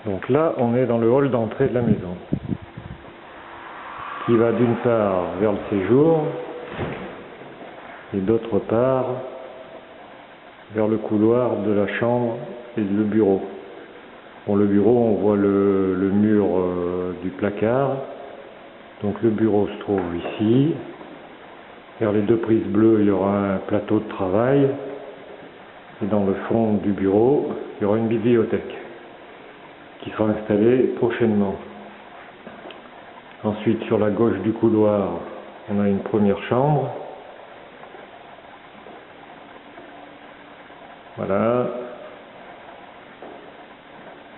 Donc là, on est dans le hall d'entrée de la maison, qui va d'une part vers le séjour et d'autre part vers le couloir de la chambre et le bureau. Bon, le bureau, on voit le mur du placard. Donc le bureau se trouve ici. Vers les deux prises bleues, il y aura un plateau de travail. Et dans le fond du bureau, il y aura une bibliothèque qui sera installée prochainement. Ensuite, sur la gauche du couloir, on a une première chambre. Voilà.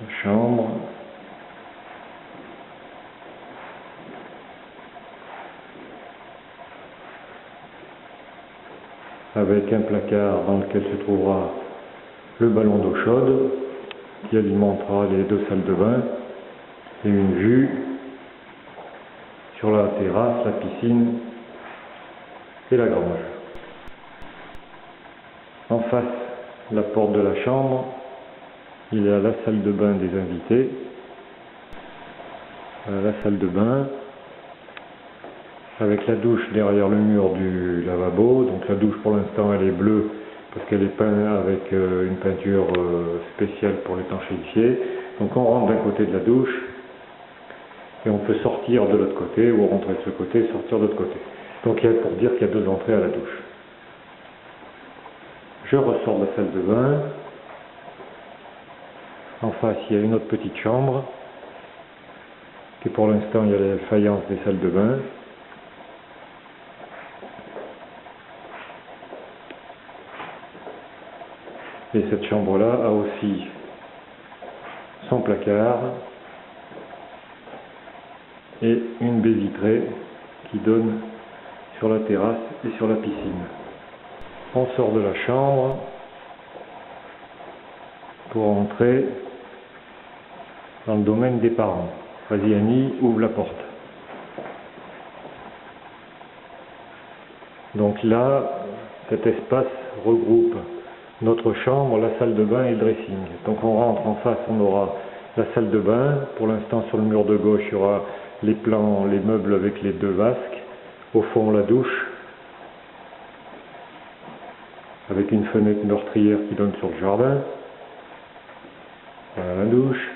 La chambre. Avec un placard dans lequel se trouvera le ballon d'eau chaude qui alimentera les deux salles de bain et une vue sur la terrasse, la piscine et la grange. En face, la porte de la chambre, il y a la salle de bain des invités. Voilà la salle de bain avec la douche derrière le mur du lavabo. Donc la douche pour l'instant elle est bleue parce qu'elle est peinte avec une peinture spéciale pour l'étanchéifier. Donc on rentre d'un côté de la douche et on peut sortir de l'autre côté ou rentrer de ce côté et sortir de l'autre côté. Donc il y a pour dire qu'il y a deux entrées à la douche. Je ressors de la salle de bain. En face il y a une autre petite chambre et pour l'instant il y a la faïence des salles de bain. Et cette chambre-là a aussi son placard et une baie vitrée qui donne sur la terrasse et sur la piscine. On sort de la chambre pour entrer dans le domaine des parents. Vas-y Annie, ouvre la porte. Donc là, cet espace regroupe notre chambre, la salle de bain et le dressing. Donc on rentre en face, on aura la salle de bain. Pour l'instant, sur le mur de gauche, il y aura les plans, les meubles avec les deux vasques. Au fond, la douche, avec une fenêtre meurtrière qui donne sur le jardin. Voilà la douche.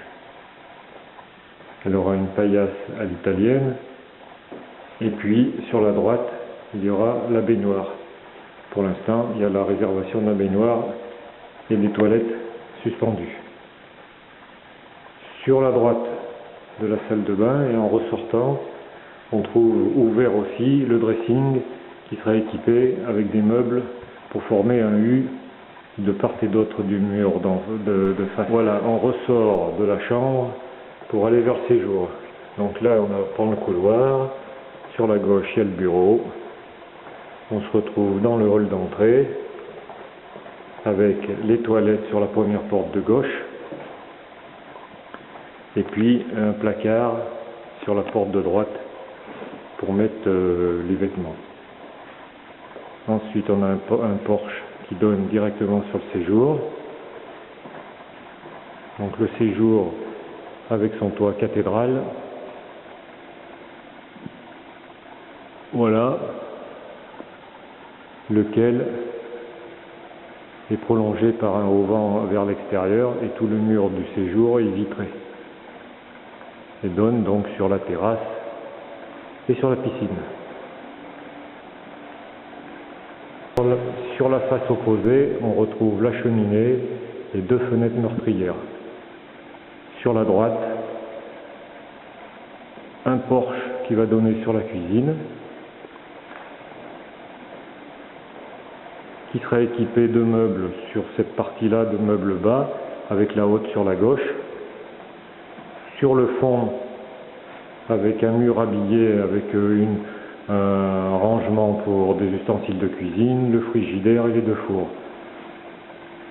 Elle aura une paillasse à l'italienne. Et puis, sur la droite, il y aura la baignoire. Pour l'instant, il y a la réservation de la baignoire et des toilettes suspendues. Sur la droite de la salle de bain et en ressortant, on trouve ouvert aussi le dressing qui sera équipé avec des meubles pour former un U de part et d'autre du mur de face. Voilà, on ressort de la chambre pour aller vers le séjour. Donc là, on prend le couloir. Sur la gauche, il y a le bureau. On se retrouve dans le hall d'entrée avec les toilettes sur la première porte de gauche et puis un placard sur la porte de droite pour mettre les vêtements. Ensuite, on a un porche qui donne directement sur le séjour. Donc le séjour avec son toit cathédrale. Voilà. Lequel est prolongé par un auvent vers l'extérieur et tout le mur du séjour est vitré et donne donc sur la terrasse et sur la piscine. Sur la face opposée, on retrouve la cheminée et deux fenêtres meurtrières. Sur la droite, un porche qui va donner sur la cuisine, qui sera équipé de meubles sur cette partie-là, de meubles bas, avec la haute sur la gauche. Sur le fond, avec un mur habillé, avec un rangement pour des ustensiles de cuisine, le frigidaire et les deux fours.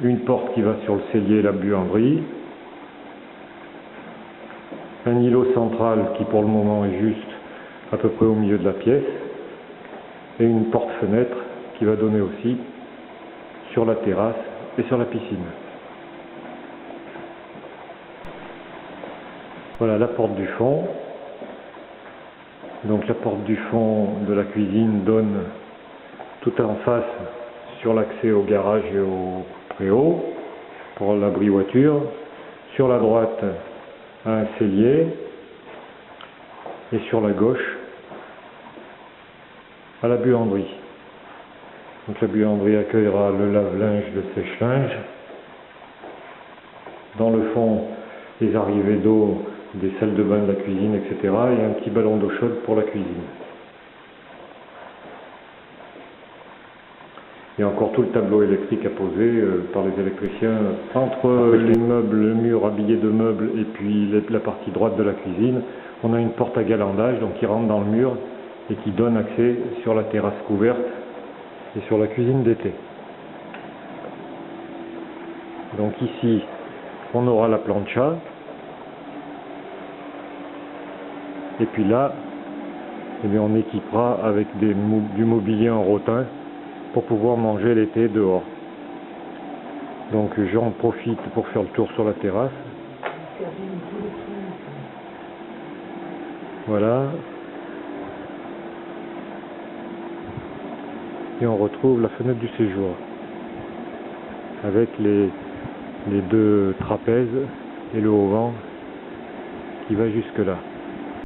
Une porte qui va sur le cellier et la buanderie. Un îlot central qui pour le moment est juste à peu près au milieu de la pièce. Et une porte-fenêtre qui va donner aussi sur la terrasse et sur la piscine. Voilà la porte du fond. Donc la porte du fond de la cuisine donne tout en face sur l'accès au garage et au préau pour l'abri voiture. Sur la droite, un cellier. Et sur la gauche, à la buanderie. Donc la buanderie accueillera le lave-linge, le sèche-linge. Dans le fond, les arrivées d'eau des salles de bain de la cuisine, etc. Et un petit ballon d'eau chaude pour la cuisine. Il y a encore tout le tableau électrique à poser par les électriciens entre les meubles, le mur habillé de meubles et puis la partie droite de la cuisine. On a une porte à galandage donc qui rentre dans le mur et qui donne accès sur la terrasse couverte et sur la cuisine d'été. Donc ici, on aura la plancha. Et puis là, eh bien, on équipera avec du mobilier en rotin pour pouvoir manger l'été dehors. Donc j'en profite pour faire le tour sur la terrasse. Voilà. Et on retrouve la fenêtre du séjour avec les deux trapèzes et le haut-vent qui va jusque là.